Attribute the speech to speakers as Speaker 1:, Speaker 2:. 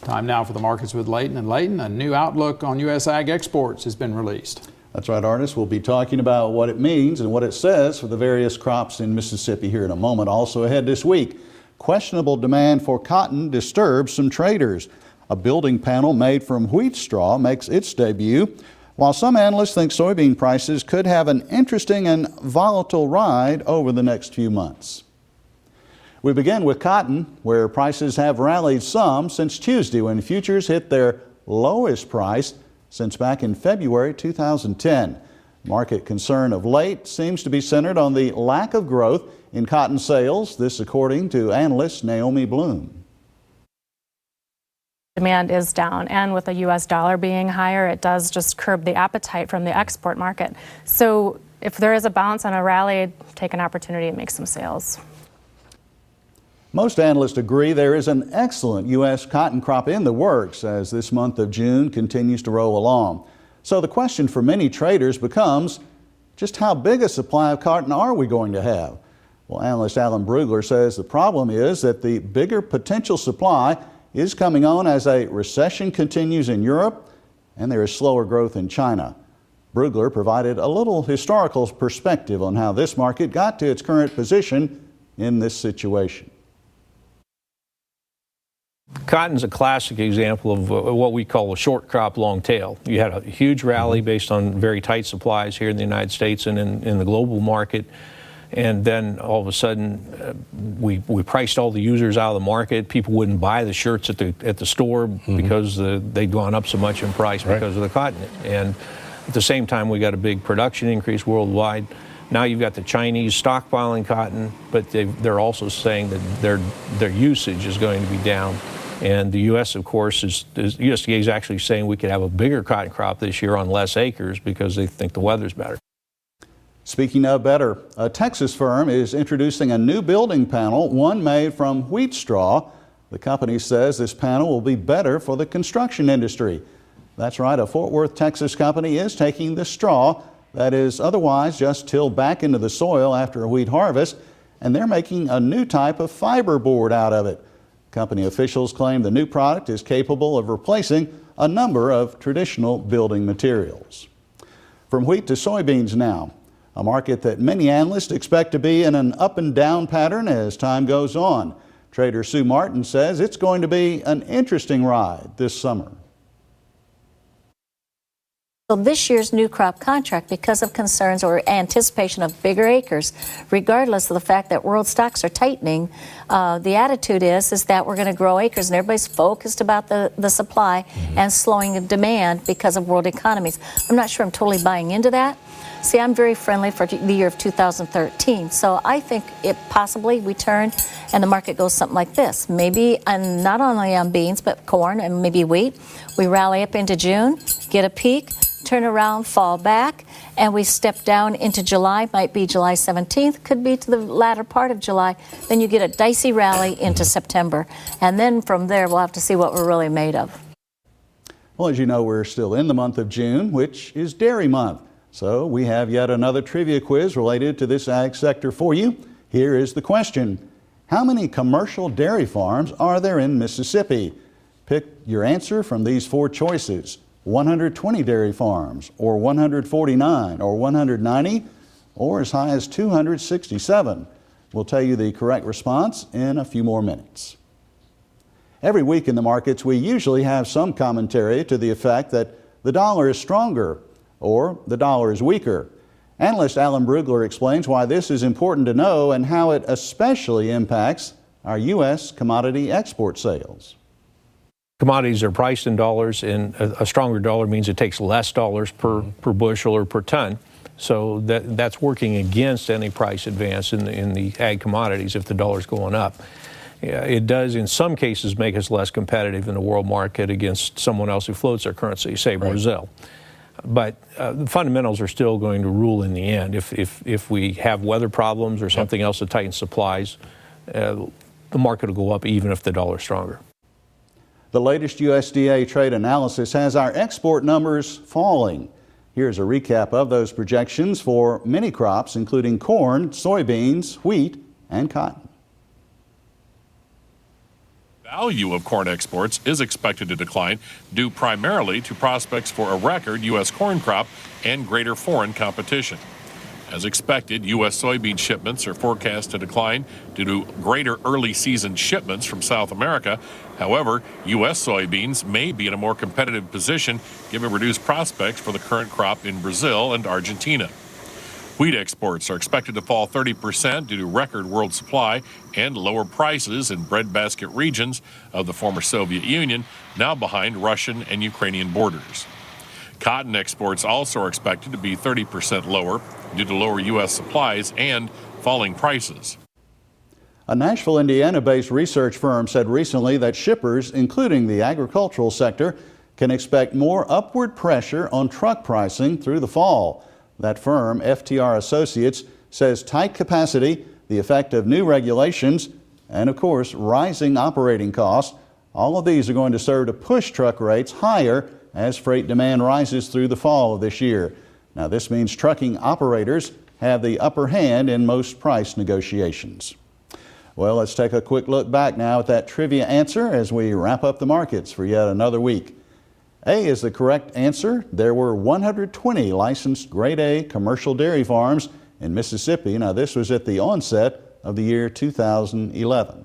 Speaker 1: Time now for the markets with Leighton. And Leighton, a new outlook on U.S. ag exports has been released.
Speaker 2: That's right, Artis. We'll be talking about what it means and what it says for the various crops in Mississippi here in a moment. Also ahead this week, questionable demand for cotton disturbs some traders. A building panel made from wheat straw makes its debut, while some analysts think soybean prices could have an interesting and volatile ride over the next few months. We begin with cotton, where prices have rallied some since Tuesday when futures hit their lowest price since back in February 2010. Market concern of late seems to be centered on the lack of growth in cotton sales, this according to analyst Naomi Bloom.
Speaker 3: Demand is down, and with the U.S. dollar being higher, it does just curb the appetite from the export market. So if there is a bounce on a rally, take an opportunity and make some sales.
Speaker 2: Most analysts agree there is an excellent U.S. cotton crop in the works as this month of June continues to roll along. So the question for many traders becomes, just how big a supply of cotton are we going to have? Well, analyst Alan Brugler says the problem is that the bigger potential supply is coming on as a recession continues in Europe and there is slower growth in China. Brugler provided a little historical perspective on how this market got to its current position in this situation.
Speaker 4: Cotton's a classic example of what we call a short crop, long tail. You had a huge rally based on very tight supplies here in the United States and in the global market. And then all of a sudden, we priced all the users out of the market. People wouldn't buy the shirts at the store because they'd gone up so much in price because of the cotton. And at the same time, we got a big production increase worldwide. Now you've got the Chinese stockpiling cotton, but they're also saying that their usage is going to be down. And the U.S., of course, USDA is actually saying we could have a bigger cotton crop this year on less acres because they think the weather's better.
Speaker 2: Speaking of better, a Texas firm is introducing a new building panel, one made from wheat straw. The company says this panel will be better for the construction industry. That's right, a Fort Worth, Texas company is taking the straw that is otherwise just tilled back into the soil after a wheat harvest, and they're making a new type of fiberboard out of it. Company officials claim the new product is capable of replacing a number of traditional building materials. From wheat to soybeans now. A market that many analysts expect to be in an up and down pattern as time goes on. Trader Sue Martin says it's going to be an interesting ride this summer.
Speaker 5: So this year's new crop contract, because of concerns or anticipation of bigger acres, regardless of the fact that world stocks are tightening, the attitude is that we're going to grow acres, and everybody's focused about the supply and slowing of demand because of world economies. I'm not sure I'm totally buying into that. See, I'm very friendly for the year of 2013, so I think it possibly we turn and the market goes something like this. Maybe, and not only on beans, but corn and maybe wheat. We rally up into June, get a peak, turn around, fall back, and we step down into July. Might be July 17th, could be to the latter part of July. Then you get a dicey rally into September. And then from there, we'll have to see what we're really made of.
Speaker 2: Well, as you know, we're still in the month of June, which is Dairy Month. So we have yet another trivia quiz related to this ag sector for you. Here is the question. How many commercial dairy farms are there in Mississippi? Pick your answer from these four choices. 120 dairy farms, or 149, or 190, or as high as 267. We'll tell you the correct response in a few more minutes. Every week in the markets, we usually have some commentary to the effect that the dollar is stronger or the dollar is weaker. Analyst Alan Brugler explains why this is important to know and how it especially impacts our U.S. commodity export sales.
Speaker 4: Commodities are priced in dollars, and a stronger dollar means it takes less dollars per bushel or per ton. So that's working against any price advance in the ag commodities if the dollar's going up. It does, in some cases, make us less competitive in the world market against someone else who floats our currency, say Brazil. But the fundamentals are still going to rule in the end. If we have weather problems or something else that tightens supplies, the market will go up even if the dollar's stronger.
Speaker 2: The latest USDA trade analysis has our export numbers falling. Here's a recap of those projections for many crops, including corn, soybeans, wheat, and cotton.
Speaker 6: value of corn exports is expected to decline due primarily to prospects for a record U.S. corn crop and greater foreign competition. As expected, U.S. soybean shipments are forecast to decline due to greater early season shipments from South America. However, U.S. soybeans may be in a more competitive position given reduced prospects for the current crop in Brazil and Argentina. Wheat exports are expected to fall 30% due to record world supply and lower prices in breadbasket regions of the former Soviet Union, now behind Russian and Ukrainian borders. Cotton exports also are expected to be 30% lower due to lower U.S. supplies and falling prices.
Speaker 2: A Nashville, Indiana-based research firm said recently that shippers, including the agricultural sector, can expect more upward pressure on truck pricing through the fall. That firm, FTR Associates, says tight capacity, the effect of new regulations, and of course, rising operating costs, all of these are going to serve to push truck rates higher as freight demand rises through the fall of this year. Now, this means trucking operators have the upper hand in most price negotiations. Well, let's take a quick look back now at that trivia answer as we wrap up the markets for yet another week. A is the correct answer. There were 120 licensed Grade A commercial dairy farms in Mississippi. Now, this was at the onset of the year 2011.